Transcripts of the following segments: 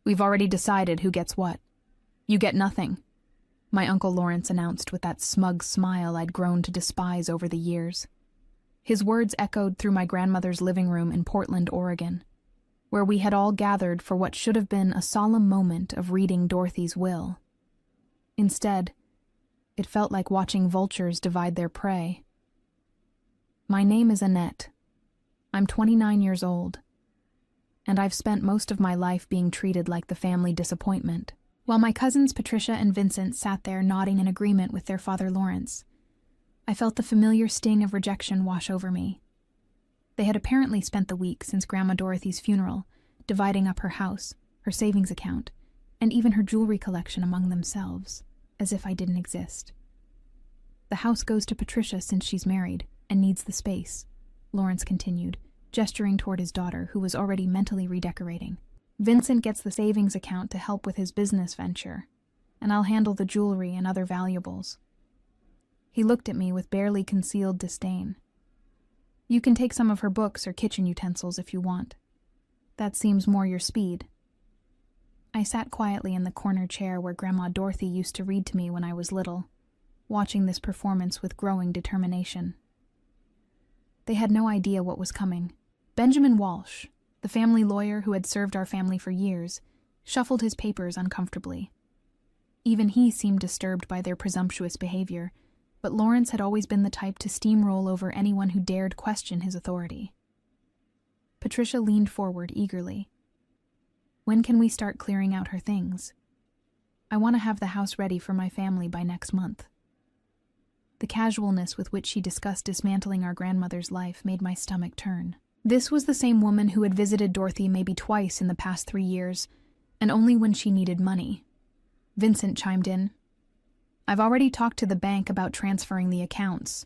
We've already decided who gets what. You get nothing, my Uncle Lawrence announced with that smug smile I'd grown to despise over the years. His words echoed through my grandmother's living room in Portland, Oregon, where we had all gathered for what should have been a solemn moment of reading Dorothy's will. Instead, it felt like watching vultures divide their prey. My name is Annette. I'm 29 years old, and I've spent most of my life being treated like the family disappointment. While my cousins Patricia and Vincent sat there nodding in agreement with their father Lawrence, I felt the familiar sting of rejection wash over me. They had apparently spent the week since Grandma Dorothy's funeral dividing up her house, her savings account, and even her jewelry collection among themselves, as if I didn't exist. The house goes to Patricia since she's married and needs the space, Lawrence continued, gesturing toward his daughter, who was already mentally redecorating. Vincent gets the savings account to help with his business venture, and I'll handle the jewelry and other valuables. He looked at me with barely concealed disdain. You can take some of her books or kitchen utensils if you want. That seems more your speed. I sat quietly in the corner chair where Grandma Dorothy used to read to me when I was little, watching this performance with growing determination. They had no idea what was coming. Benjamin Walsh, the family lawyer who had served our family for years, shuffled his papers uncomfortably. Even he seemed disturbed by their presumptuous behavior, but Lawrence had always been the type to steamroll over anyone who dared question his authority. Patricia leaned forward eagerly. When can we start clearing out her things? I want to have the house ready for my family by next month. The casualness with which she discussed dismantling our grandmother's life made my stomach turn. This was the same woman who had visited Dorothy maybe twice in the past 3 years, and only when she needed money. Vincent chimed in. I've already talked to the bank about transferring the accounts.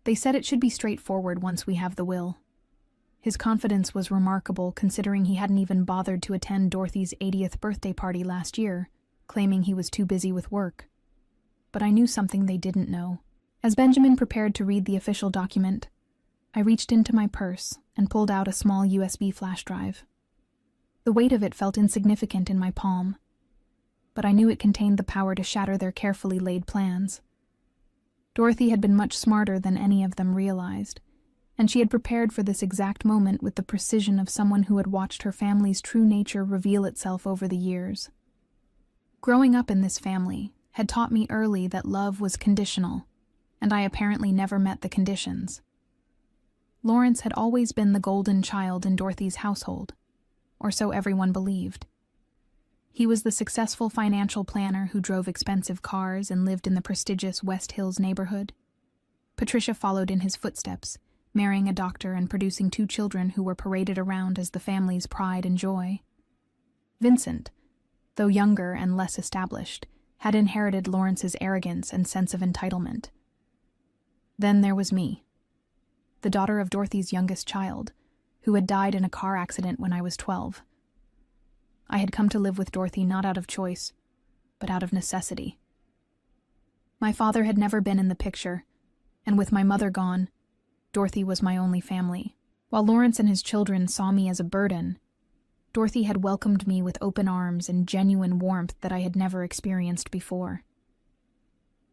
They said it should be straightforward once we have the will. His confidence was remarkable, considering he hadn't even bothered to attend Dorothy's 80th birthday party last year, claiming he was too busy with work. But I knew something they didn't know. As Benjamin prepared to read the official document, I reached into my purse and pulled out a small USB flash drive. The weight of it felt insignificant in my palm, but I knew it contained the power to shatter their carefully laid plans. Dorothy had been much smarter than any of them realized, and she had prepared for this exact moment with the precision of someone who had watched her family's true nature reveal itself over the years. Growing up in this family had taught me early that love was conditional, and I apparently never met the conditions. Lawrence had always been the golden child in Dorothy's household, or so everyone believed. He was the successful financial planner who drove expensive cars and lived in the prestigious West Hills neighborhood. Patricia followed in his footsteps, marrying a doctor and producing 2 children who were paraded around as the family's pride and joy. Vincent, though younger and less established, had inherited Lawrence's arrogance and sense of entitlement. Then there was me, the daughter of Dorothy's youngest child, who had died in a car accident when I was 12. I had come to live with Dorothy not out of choice, but out of necessity. My father had never been in the picture, and with my mother gone, Dorothy was my only family. While Lawrence and his children saw me as a burden, Dorothy had welcomed me with open arms and genuine warmth that I had never experienced before.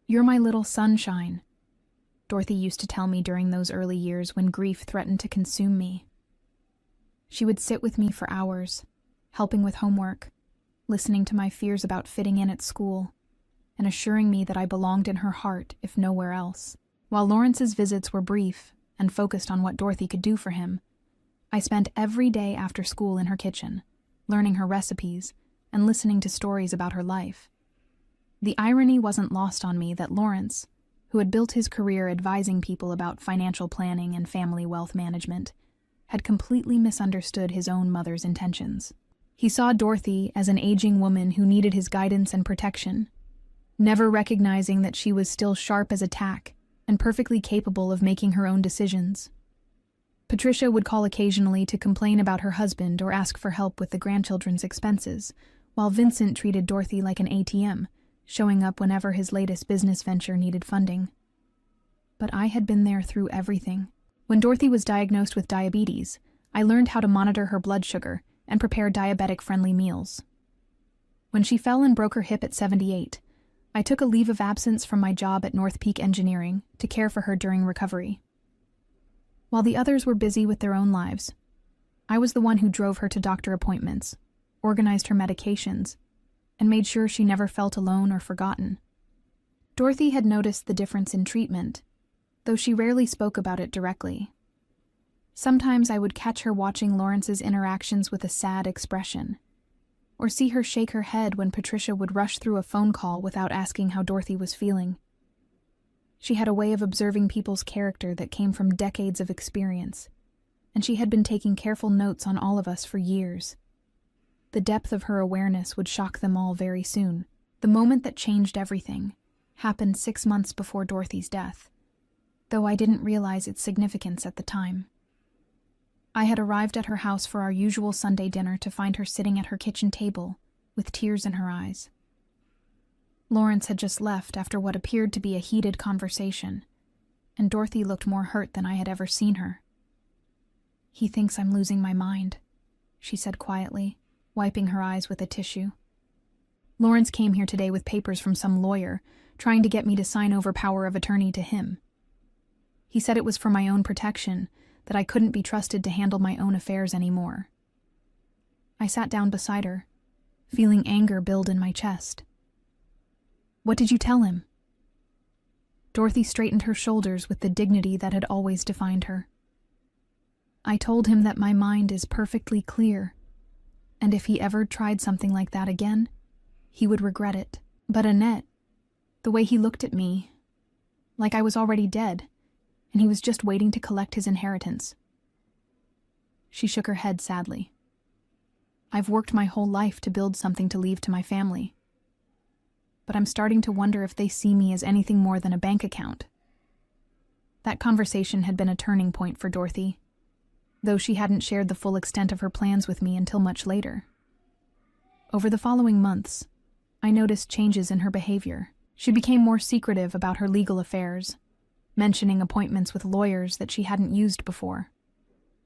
"You're my little sunshine," Dorothy used to tell me during those early years when grief threatened to consume me. She would sit with me for hours, helping with homework, listening to my fears about fitting in at school, and assuring me that I belonged in her heart, if nowhere else. While Lawrence's visits were brief and focused on what Dorothy could do for him, I spent every day after school in her kitchen, learning her recipes and listening to stories about her life. The irony wasn't lost on me that Lawrence, who had built his career advising people about financial planning and family wealth management, had completely misunderstood his own mother's intentions. He saw Dorothy as an aging woman who needed his guidance and protection, never recognizing that she was still sharp as a tack and perfectly capable of making her own decisions. Patricia would call occasionally to complain about her husband or ask for help with the grandchildren's expenses, while Vincent treated Dorothy like an ATM, showing up whenever his latest business venture needed funding. But I had been there through everything. When Dorothy was diagnosed with diabetes, I learned how to monitor her blood sugar and prepare diabetic-friendly meals. When she fell and broke her hip at 78, I took a leave of absence from my job at North Peak Engineering to care for her during recovery. While the others were busy with their own lives, I was the one who drove her to doctor appointments, organized her medications, and made sure she never felt alone or forgotten. Dorothy had noticed the difference in treatment, though she rarely spoke about it directly. Sometimes I would catch her watching Lawrence's interactions with a sad expression, or see her shake her head when Patricia would rush through a phone call without asking how Dorothy was feeling. She had a way of observing people's character that came from decades of experience, and she had been taking careful notes on all of us for years. The depth of her awareness would shock them all very soon. The moment that changed everything happened 6 months before Dorothy's death, though I didn't realize its significance at the time. I had arrived at her house for our usual Sunday dinner to find her sitting at her kitchen table with tears in her eyes. Lawrence had just left after what appeared to be a heated conversation, and Dorothy looked more hurt than I had ever seen her. "He thinks I'm losing my mind," she said quietly, wiping her eyes with a tissue. "Lawrence came here today with papers from some lawyer, trying to get me to sign over power of attorney to him. He said it was for my own protection, that I couldn't be trusted to handle my own affairs anymore." I sat down beside her, feeling anger build in my chest. "What did you tell him?" Dorothy straightened her shoulders with the dignity that had always defined her. "I told him that my mind is perfectly clear, and if he ever tried something like that again, he would regret it. But Annette, the way he looked at me, like I was already dead, and he was just waiting to collect his inheritance." She shook her head sadly. "I've worked my whole life to build something to leave to my family, but I'm starting to wonder if they see me as anything more than a bank account." That conversation had been a turning point for Dorothy, though she hadn't shared the full extent of her plans with me until much later. Over the following months, I noticed changes in her behavior. She became more secretive about her legal affairs, mentioning appointments with lawyers that she hadn't used before.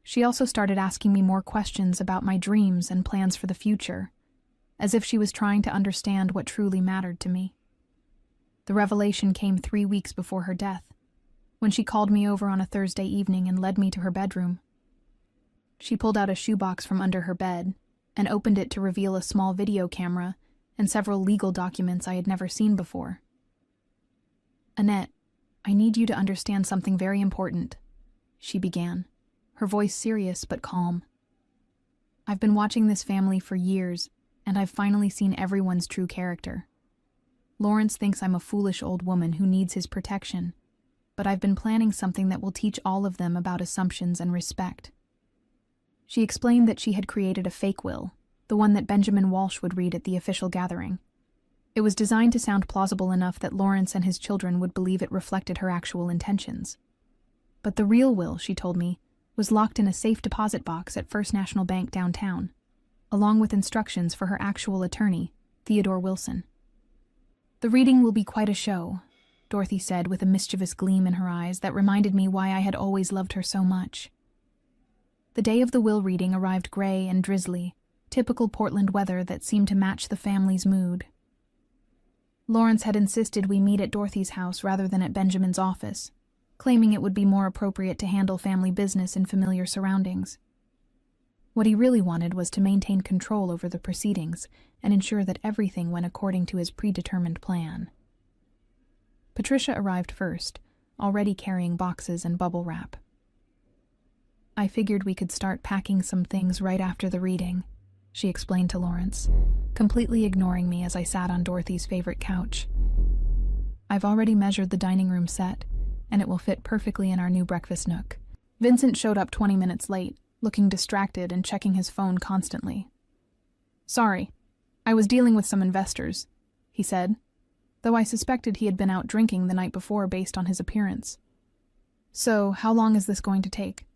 She also started asking me more questions about my dreams and plans for the future, as if she was trying to understand what truly mattered to me. The revelation came 3 weeks before her death, when she called me over on a Thursday evening and led me to her bedroom. She pulled out a shoebox from under her bed and opened it to reveal a small video camera and several legal documents I had never seen before. "Annette, I need you to understand something very important," she began, her voice serious but calm. "I've been watching this family for years, and I've finally seen everyone's true character. Lawrence thinks I'm a foolish old woman who needs his protection, but I've been planning something that will teach all of them about assumptions and respect." She explained that she had created a fake will, the one that Benjamin Walsh would read at the official gathering. It was designed to sound plausible enough that Lawrence and his children would believe it reflected her actual intentions. But the real will, she told me, was locked in a safe deposit box at First National Bank downtown, along with instructions for her actual attorney, Theodore Wilson. "The reading will be quite a show," Dorothy said with a mischievous gleam in her eyes that reminded me why I had always loved her so much. The day of the will reading arrived gray and drizzly, typical Portland weather that seemed to match the family's mood. Lawrence had insisted we meet at Dorothy's house rather than at Benjamin's office, claiming it would be more appropriate to handle family business in familiar surroundings. What he really wanted was to maintain control over the proceedings and ensure that everything went according to his predetermined plan. Patricia arrived first, already carrying boxes and bubble wrap. "I figured we could start packing some things right after the reading," she explained to Lawrence, completely ignoring me as I sat on Dorothy's favorite couch. "I've already measured the dining room set, and it will fit perfectly in our new breakfast nook." Vincent showed up 20 minutes late, looking distracted and checking his phone constantly. "Sorry, I was dealing with some investors," he said, though I suspected he had been out drinking the night before based on his appearance. "So, how long is this going to take?"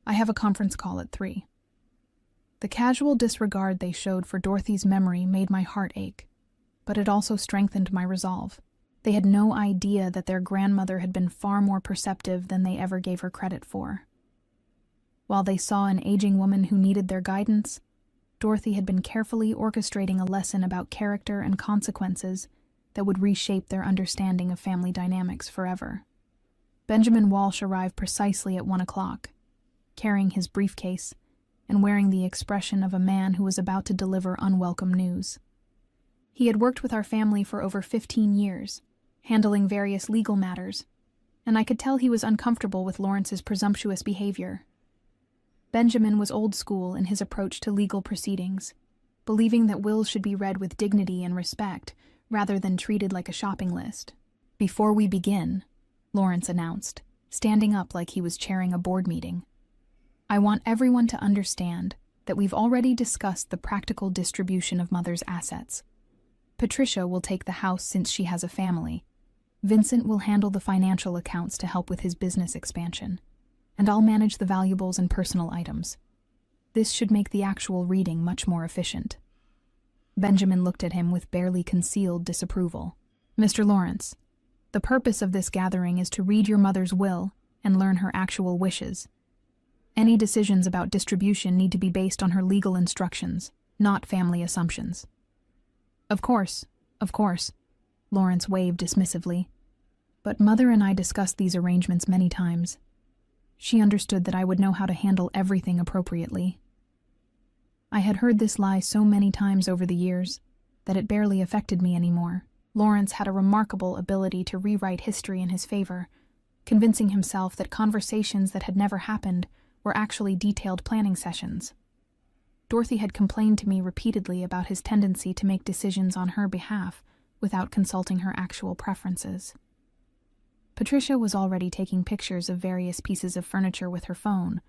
"I have a conference call at 3. The casual disregard they showed for Dorothy's memory made my heart ache, but it also strengthened my resolve. They had no idea that their grandmother had been far more perceptive than they ever gave her credit for. While they saw an aging woman who needed their guidance, Dorothy had been carefully orchestrating a lesson about character and consequences that would reshape their understanding of family dynamics forever. Benjamin Walsh arrived precisely at 1 o'clock, carrying his briefcase and wearing the expression of a man who was about to deliver unwelcome news. He had worked with our family for over 15 years, handling various legal matters, and I could tell he was uncomfortable with Lawrence's presumptuous behavior. Benjamin was old school in his approach to legal proceedings, believing that wills should be read with dignity and respect rather than treated like a shopping list. "Before we begin," Lawrence announced, standing up like he was chairing a board meeting, "I want everyone to understand that we've already discussed the practical distribution of Mother's assets. Patricia will take the house since she has a family. Vincent will handle the financial accounts to help with his business expansion, and I'll manage the valuables and personal items. This should make the actual reading much more efficient." Benjamin looked at him with barely concealed disapproval. "Mr. Lawrence, the purpose of this gathering is to read your mother's will and learn her actual wishes. Any decisions about distribution need to be based on her legal instructions, not family assumptions." Of course," Lawrence waved dismissively. "But Mother and I discussed these arrangements many times. She understood that I would know how to handle everything appropriately." I had heard this lie so many times over the years that it barely affected me anymore. Lawrence had a remarkable ability to rewrite history in his favor, convincing himself that conversations that had never happened were actually detailed planning sessions. Dorothy had complained to me repeatedly about his tendency to make decisions on her behalf without consulting her actual preferences. Patricia was already taking pictures of various pieces of furniture with her phone,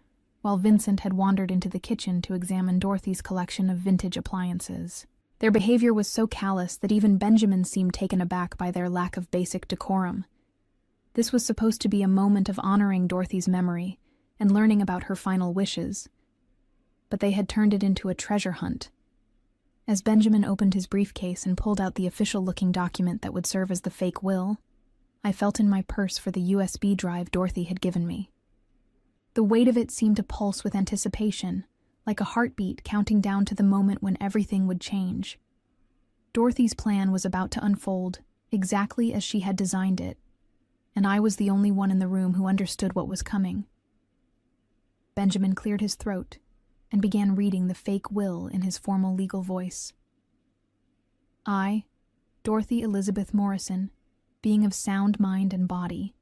while Vincent had wandered into the kitchen to examine Dorothy's collection of vintage appliances. Their behavior was so callous that even Benjamin seemed taken aback by their lack of basic decorum. This was supposed to be a moment of honoring Dorothy's memory and learning about her final wishes, but they had turned it into a treasure hunt. As Benjamin opened his briefcase and pulled out the official-looking document that would serve as the fake will, I felt in my purse for the USB drive Dorothy had given me. The weight of it seemed to pulse with anticipation, like a heartbeat counting down to the moment when everything would change. Dorothy's plan was about to unfold exactly as she had designed it, and I was the only one in the room who understood what was coming. Benjamin cleared his throat and began reading the fake will in his formal legal voice. "I, Dorothy Elizabeth Morrison, being of sound mind and body,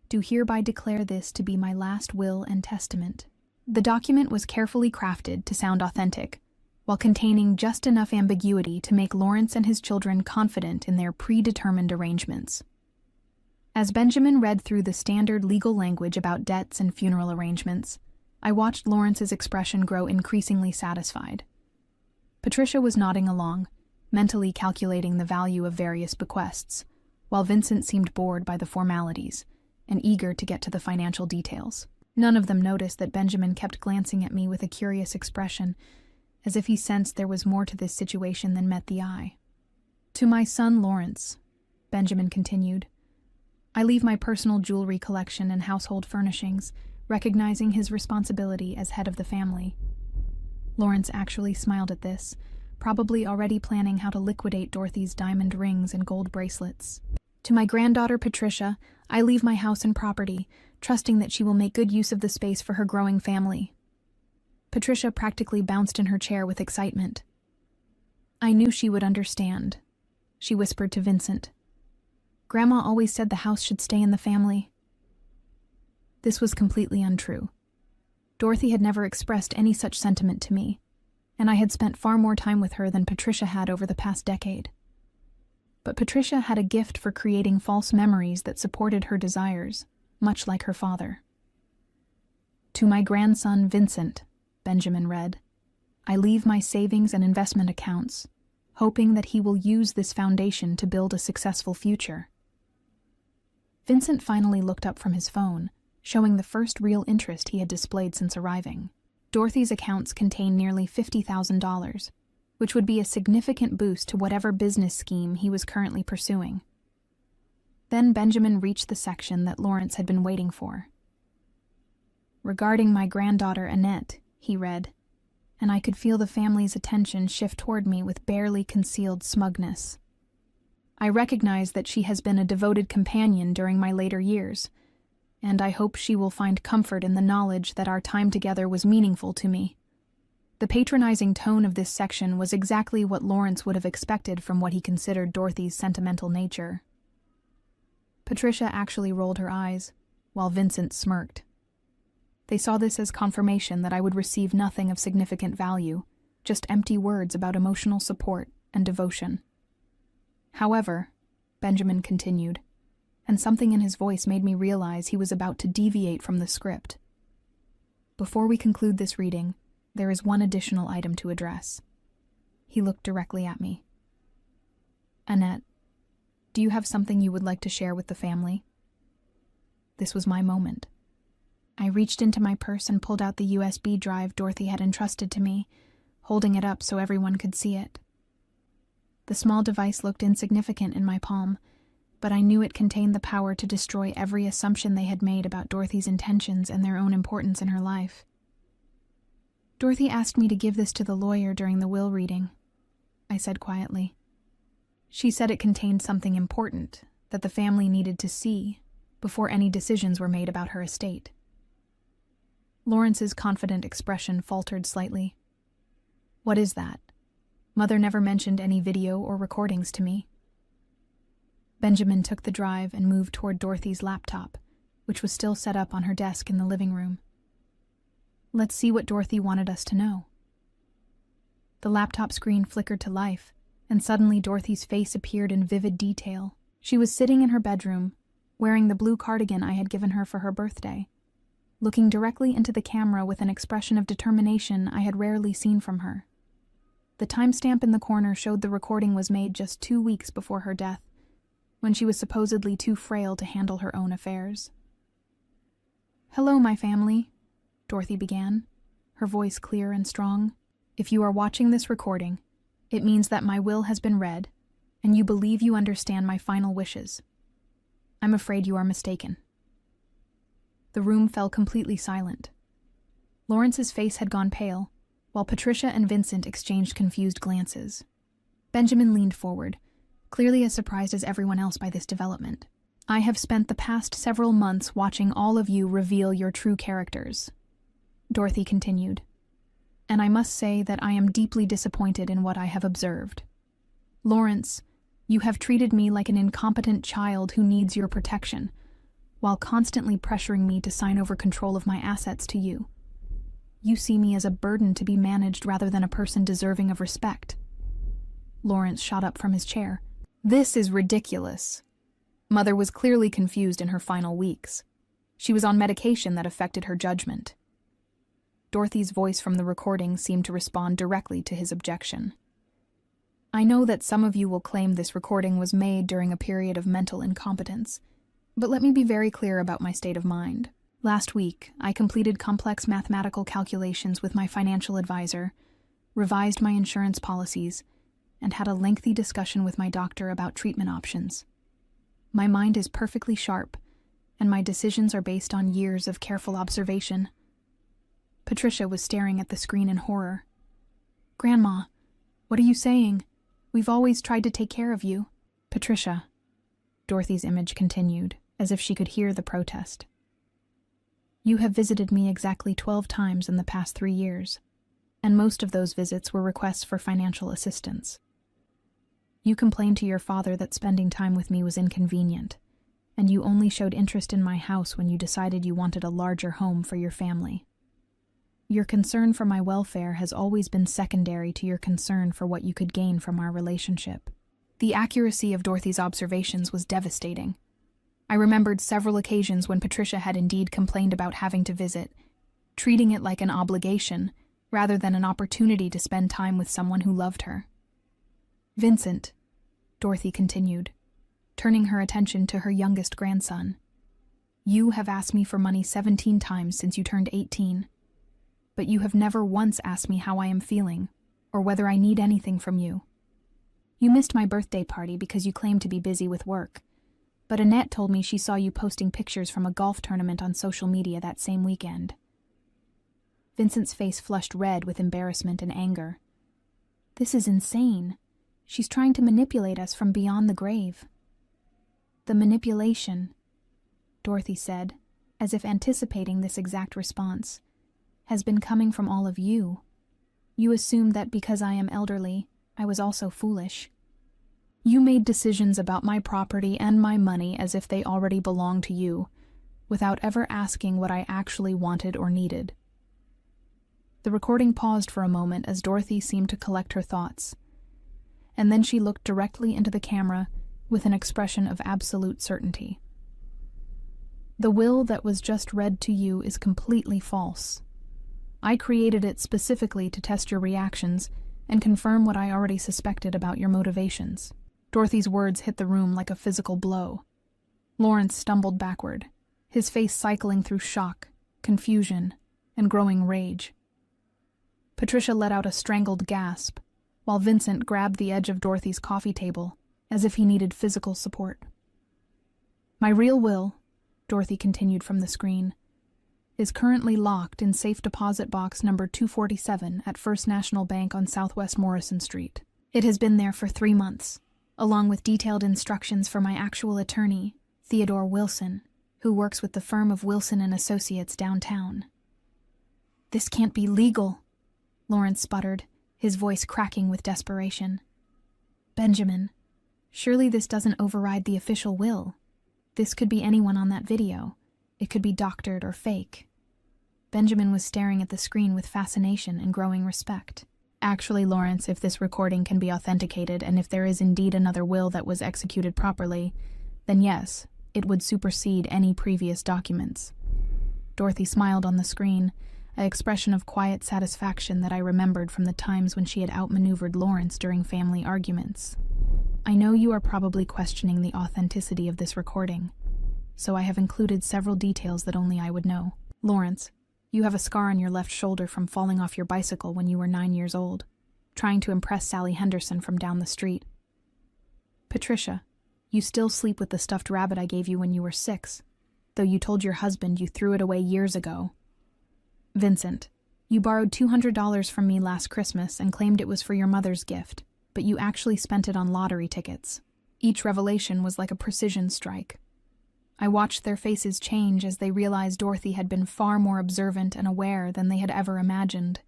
do hereby declare this to be my last will and testament." The document was carefully crafted to sound authentic, while containing just enough ambiguity to make Lawrence and his children confident in their predetermined arrangements. As Benjamin read through the standard legal language about debts and funeral arrangements, I watched Lawrence's expression grow increasingly satisfied. Patricia was nodding along, mentally calculating the value of various bequests, while Vincent seemed bored by the formalities and eager to get to the financial details. None of them noticed that Benjamin kept glancing at me with a curious expression, as if he sensed there was more to this situation than met the eye. "To my son Lawrence," Benjamin continued, "I leave my personal jewelry collection and household furnishings, recognizing his responsibility as head of the family." Lawrence actually smiled at this, probably already planning how to liquidate Dorothy's diamond rings and gold bracelets. "To my granddaughter Patricia, I leave my house and property, trusting that she will make good use of the space for her growing family." Patricia practically bounced in her chair with excitement. "I knew she would understand," she whispered to Vincent. "Grandma always said the house should stay in the family." This was completely untrue. Dorothy had never expressed any such sentiment to me, and I had spent far more time with her than Patricia had over the past decade. But Patricia had a gift for creating false memories that supported her desires, much like her father. "To my grandson Vincent," Benjamin read, "I leave my savings and investment accounts, hoping that he will use this foundation to build a successful future." Vincent finally looked up from his phone, showing the first real interest he had displayed since arriving. Dorothy's accounts contained nearly $50,000, which would be a significant boost to whatever business scheme he was currently pursuing. Then Benjamin reached the section that Lawrence had been waiting for. "Regarding my granddaughter Annette," he read, and I could feel the family's attention shift toward me with barely concealed smugness. I recognize that she has been a devoted companion during my later years, and I hope she will find comfort in the knowledge that our time together was meaningful to me. The patronizing tone of this section was exactly what Lawrence would have expected from what he considered Dorothy's sentimental nature. Patricia actually rolled her eyes, while Vincent smirked. They saw this as confirmation that I would receive nothing of significant value, just empty words about emotional support and devotion. However, Benjamin continued, and something in his voice made me realize he was about to deviate from the script. Before we conclude this reading, there is one additional item to address. He looked directly at me. Annette, do you have something you would like to share with the family? This was my moment. I reached into my purse and pulled out the USB drive Dorothy had entrusted to me, holding it up so everyone could see it. The small device looked insignificant in my palm, but I knew it contained the power to destroy every assumption they had made about Dorothy's intentions and their own importance in her life. Dorothy asked me to give this to the lawyer during the will reading, I said quietly. She said it contained something important that the family needed to see before any decisions were made about her estate. Lawrence's confident expression faltered slightly. What is that? Mother never mentioned any video or recordings to me. Benjamin took the drive and moved toward Dorothy's laptop, which was still set up on her desk in the living room. Let's see what Dorothy wanted us to know. The laptop screen flickered to life, and suddenly Dorothy's face appeared in vivid detail. She was sitting in her bedroom, wearing the blue cardigan I had given her for her birthday, looking directly into the camera with an expression of determination I had rarely seen from her. The timestamp in the corner showed the recording was made just 2 weeks before her death, when she was supposedly too frail to handle her own affairs. "Hello, my family," Dorothy began, her voice clear and strong. "If you are watching this recording, it means that my will has been read, and you believe you understand my final wishes. I'm afraid you are mistaken." The room fell completely silent. Lawrence's face had gone pale, while Patricia and Vincent exchanged confused glances. Benjamin leaned forward, clearly as surprised as everyone else by this development. "I have spent the past several months watching all of you reveal your true characters," Dorothy continued, "and I must say that I am deeply disappointed in what I have observed. Lawrence, you have treated me like an incompetent child who needs your protection, while constantly pressuring me to sign over control of my assets to you. You see me as a burden to be managed rather than a person deserving of respect." Lawrence shot up from his chair. "This is ridiculous." Mother was clearly confused in her final weeks. She was on medication that affected her judgment. Dorothy's voice from the recording seemed to respond directly to his objection. "I know that some of you will claim this recording was made during a period of mental incompetence, but let me be very clear about my state of mind. Last week, I completed complex mathematical calculations with my financial advisor, revised my insurance policies, and had a lengthy discussion with my doctor about treatment options. My mind is perfectly sharp, and my decisions are based on years of careful observation." Patricia was staring at the screen in horror. "Grandma, what are you saying? We've always tried to take care of you." "Patricia," Dorothy's image continued, as if she could hear the protest. "You have visited me exactly 12 times in the past 3 years, and most of those visits were requests for financial assistance. You complained to your father that spending time with me was inconvenient, and you only showed interest in my house when you decided you wanted a larger home for your family. Your concern for my welfare has always been secondary to your concern for what you could gain from our relationship." The accuracy of Dorothy's observations was devastating. I remembered several occasions when Patricia had indeed complained about having to visit, treating it like an obligation rather than an opportunity to spend time with someone who loved her. "Vincent," Dorothy continued, turning her attention to her youngest grandson, "you have asked me for money 17 times since you turned 18, but you have never once asked me how I am feeling or whether I need anything from you. You missed my birthday party because you claimed to be busy with work, but Annette told me she saw you posting pictures from a golf tournament on social media that same weekend. Vincent's face flushed red with embarrassment and anger. This is insane. She's trying to manipulate us from beyond the grave. The manipulation, Dorothy said, as if anticipating this exact response, has been coming from all of you. You assumed that because I am elderly, I was also foolish. You made decisions about my property and my money as if they already belonged to you, without ever asking what I actually wanted or needed. The recording paused for a moment as Dorothy seemed to collect her thoughts, and then she looked directly into the camera with an expression of absolute certainty. The will that was just read to you is completely false. I created it specifically to test your reactions and confirm what I already suspected about your motivations. Dorothy's words hit the room like a physical blow. Lawrence stumbled backward, his face cycling through shock, confusion, and growing rage. Patricia let out a strangled gasp, while Vincent grabbed the edge of Dorothy's coffee table, as if he needed physical support. My real will, Dorothy continued from the screen, is currently locked in safe deposit box number 247 at First National Bank on Southwest Morrison Street. It has been there for 3 months, along with detailed instructions for my actual attorney, Theodore Wilson, who works with the firm of Wilson and Associates downtown. This can't be legal, Lawrence sputtered, his voice cracking with desperation. Benjamin, surely this doesn't override the official will. This could be anyone on that video. It could be doctored or fake. Benjamin was staring at the screen with fascination and growing respect. Actually, Lawrence, if this recording can be authenticated and if there is indeed another will that was executed properly, then yes, it would supersede any previous documents. Dorothy smiled on the screen, an expression of quiet satisfaction that I remembered from the times when she had outmaneuvered Lawrence during family arguments. I know you are probably questioning the authenticity of this recording, so I have included several details that only I would know. Lawrence, you have a scar on your left shoulder from falling off your bicycle when you were 9 years old, trying to impress Sally Henderson from down the street. Patricia, you still sleep with the stuffed rabbit I gave you when you were 6, though you told your husband you threw it away years ago. Vincent, you borrowed $200 from me last Christmas and claimed it was for your mother's gift, but you actually spent it on lottery tickets. Each revelation was like a precision strike. I watched their faces change as they realized Dorothy had been far more observant and aware than they had ever imagined.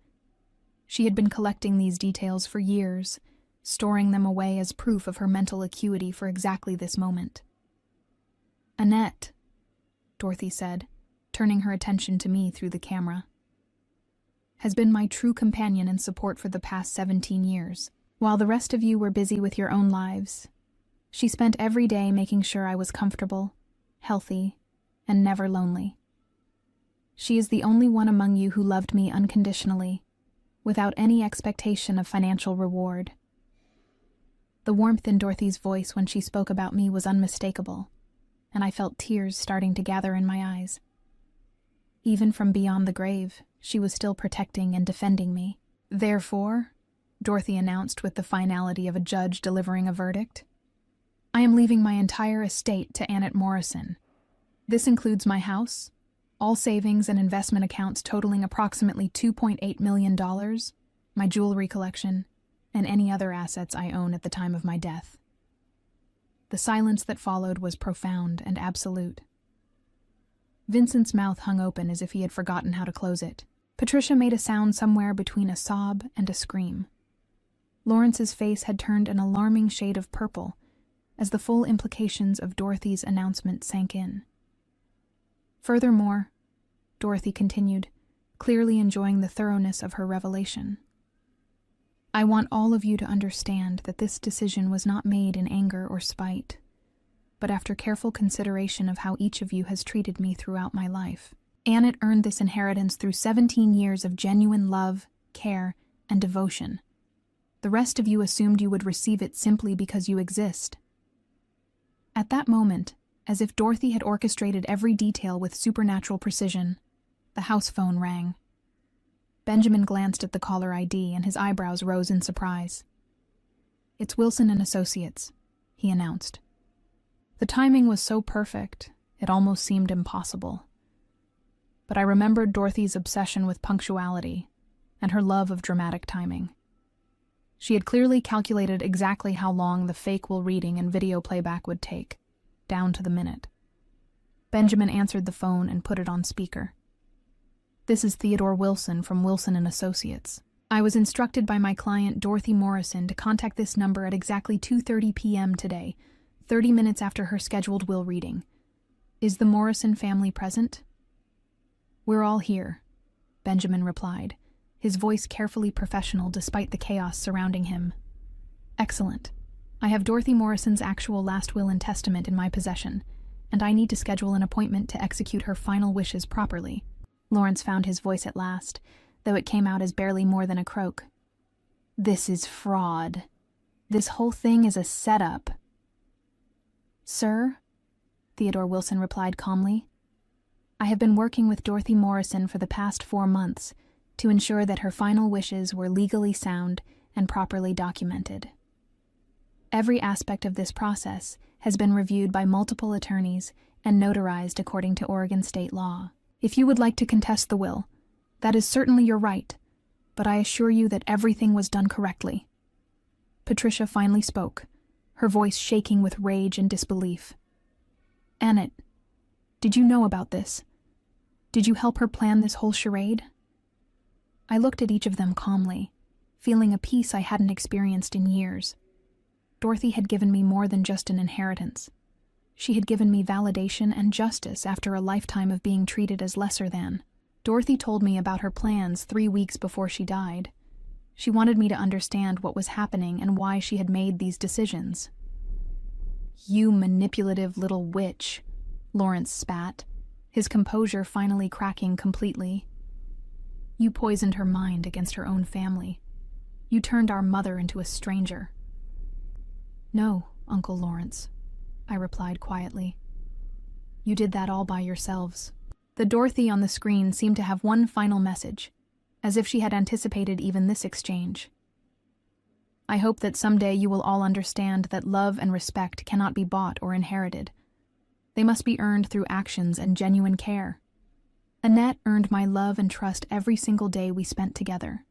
She had been collecting these details for years, storing them away as proof of her mental acuity for exactly this moment. Annette, Dorothy said, turning her attention to me through the camera, has been my true companion and support for the past 17 years. While the rest of you were busy with your own lives, she spent every day making sure I was comfortable, healthy, and never lonely. She is the only one among you who loved me unconditionally, without any expectation of financial reward. The warmth in Dorothy's voice when she spoke about me was unmistakable, and I felt tears starting to gather in my eyes. Even from beyond the grave, she was still protecting and defending me. Therefore, Dorothy announced with the finality of a judge delivering a verdict, I am leaving my entire estate to Annette Morrison. This includes my house, all savings and investment accounts totaling approximately $2.8 million, my jewelry collection, and any other assets I own at the time of my death. The silence that followed was profound and absolute. Vincent's mouth hung open as if he had forgotten how to close it. Patricia made a sound somewhere between a sob and a scream. Lawrence's face had turned an alarming shade of purple as the full implications of Dorothy's announcement sank in. Furthermore, Dorothy continued, clearly enjoying the thoroughness of her revelation, I want all of you to understand that this decision was not made in anger or spite, but after careful consideration of how each of you has treated me throughout my life. Annette earned this inheritance through 17 years of genuine love, care, and devotion. The rest of you assumed you would receive it simply because you exist. At that moment, as if Dorothy had orchestrated every detail with supernatural precision, the house phone rang. Benjamin glanced at the caller ID and his eyebrows rose in surprise. It's Wilson and Associates, he announced. The timing was so perfect, it almost seemed impossible. but I remembered Dorothy's obsession with punctuality and her love of dramatic timing. She had clearly calculated exactly how long the fake will reading and video playback would take, down to the minute. Benjamin answered the phone and put it on speaker. "This is Theodore Wilson from Wilson & Associates. I was instructed by my client Dorothy Morrison to contact this number at exactly 2:30 p.m. today, 30 minutes after her scheduled will reading. Is the Morrison family present?" "We're all here," Benjamin replied, his voice carefully professional despite the chaos surrounding him. "Excellent. I have Dorothy Morrison's actual last will and testament in my possession, and I need to schedule an appointment to execute her final wishes properly." Lawrence found his voice at last, though it came out as barely more than a croak. "This is fraud. This whole thing is a setup." "Sir," Theodore Wilson replied calmly, "I have been working with Dorothy Morrison for the past 4 months to ensure that her final wishes were legally sound and properly documented. Every aspect of this process has been reviewed by multiple attorneys and notarized according to Oregon state law. If you would like to contest the will, that is certainly your right, but I assure you that everything was done correctly." Patricia finally spoke, her voice shaking with rage and disbelief. "Annette, did you know about this? Did you help her plan this whole charade?" I looked at each of them calmly, feeling a peace I hadn't experienced in years. Dorothy had given me more than just an inheritance. She had given me validation and justice after a lifetime of being treated as lesser than. Dorothy told me about her plans 3 weeks before she died. She wanted me to understand what was happening and why she had made these decisions. "You manipulative little witch," Lawrence spat, his composure finally cracking completely. "You poisoned her mind against her own family. You turned our mother into a stranger." "No, Uncle Lawrence," I replied quietly. "You did that all by yourselves." The Dorothy on the screen seemed to have one final message, as if she had anticipated even this exchange. "I hope that someday you will all understand that love and respect cannot be bought or inherited. They must be earned through actions and genuine care. Annette earned my love and trust every single day we spent together.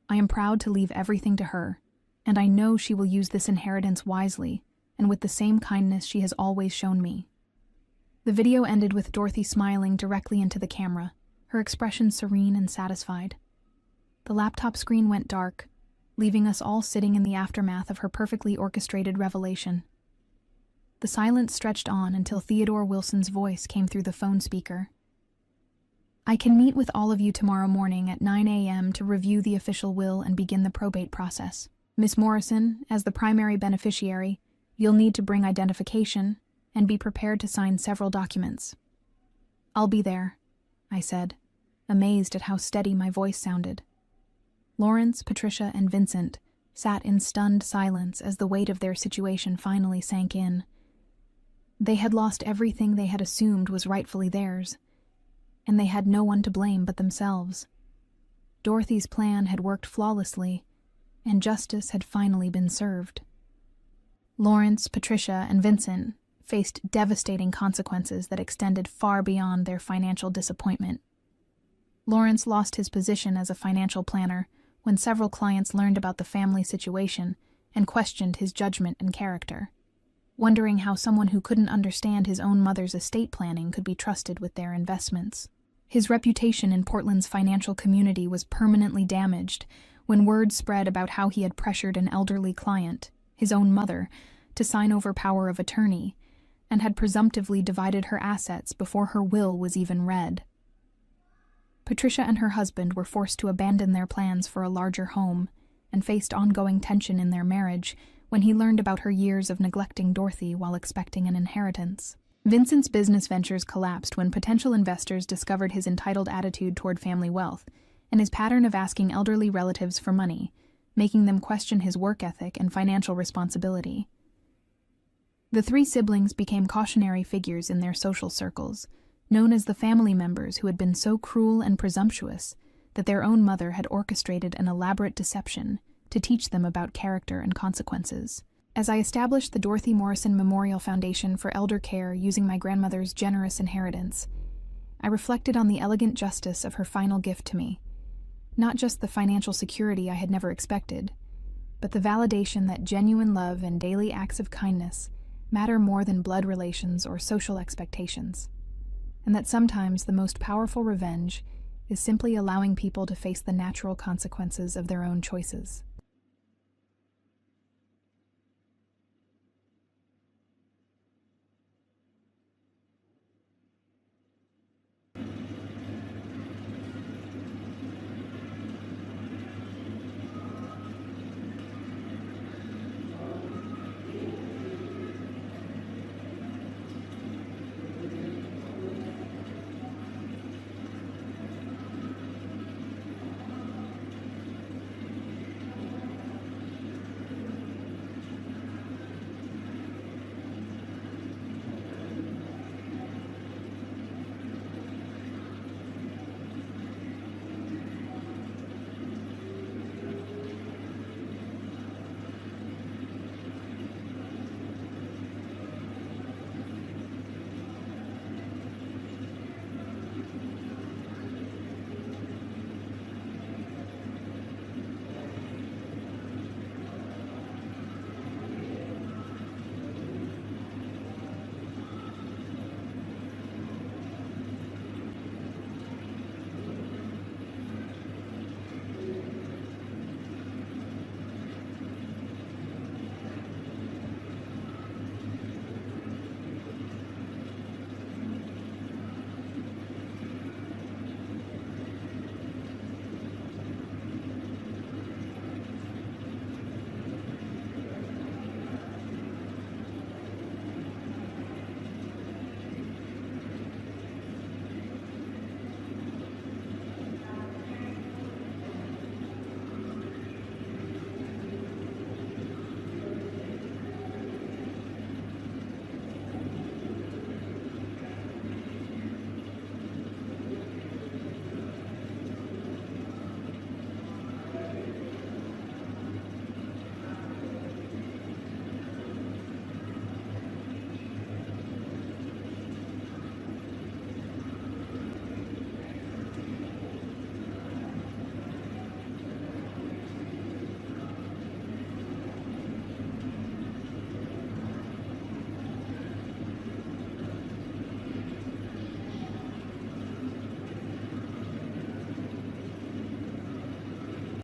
I am proud to leave everything to her, and I know she will use this inheritance wisely and with the same kindness she has always shown me." The video ended with Dorothy smiling directly into the camera, her expression serene and satisfied. The laptop screen went dark, leaving us all sitting in the aftermath of her perfectly orchestrated revelation. The silence stretched on until Theodore Wilson's voice came through the phone speaker. "I can meet with all of you tomorrow morning at 9 a.m. to review the official will and begin the probate process. Miss Morrison, as the primary beneficiary, you'll need to bring identification and be prepared to sign several documents." "I'll be there," I said, amazed at how steady my voice sounded. Lawrence, Patricia, and Vincent sat in stunned silence as the weight of their situation finally sank in. They had lost everything they had assumed was rightfully theirs, and they had no one to blame but themselves. Dorothy's plan had worked flawlessly, and justice had finally been served. Lawrence, Patricia, and Vincent faced devastating consequences that extended far beyond their financial disappointment. Lawrence lost his position as a financial planner when several clients learned about the family situation and questioned his judgment and character, wondering how someone who couldn't understand his own mother's estate planning could be trusted with their investments. His reputation in Portland's financial community was permanently damaged when word spread about how he had pressured an elderly client, his own mother, to sign over power of attorney, and had presumptively divided her assets before her will was even read. Patricia and her husband were forced to abandon their plans for a larger home and faced ongoing tension in their marriage when he learned about her years of neglecting Dorothy while expecting an inheritance. Vincent's business ventures collapsed when potential investors discovered his entitled attitude toward family wealth and his pattern of asking elderly relatives for money, making them question his work ethic and financial responsibility. The 3 siblings became cautionary figures in their social circles, known as the family members who had been so cruel and presumptuous that their own mother had orchestrated an elaborate deception to teach them about character and consequences. As I established the Dorothy Morrison Memorial Foundation for Elder Care using my grandmother's generous inheritance, I reflected on the elegant justice of her final gift to me. Not just the financial security I had never expected, but the validation that genuine love and daily acts of kindness matter more than blood relations or social expectations, and that sometimes the most powerful revenge is simply allowing people to face the natural consequences of their own choices.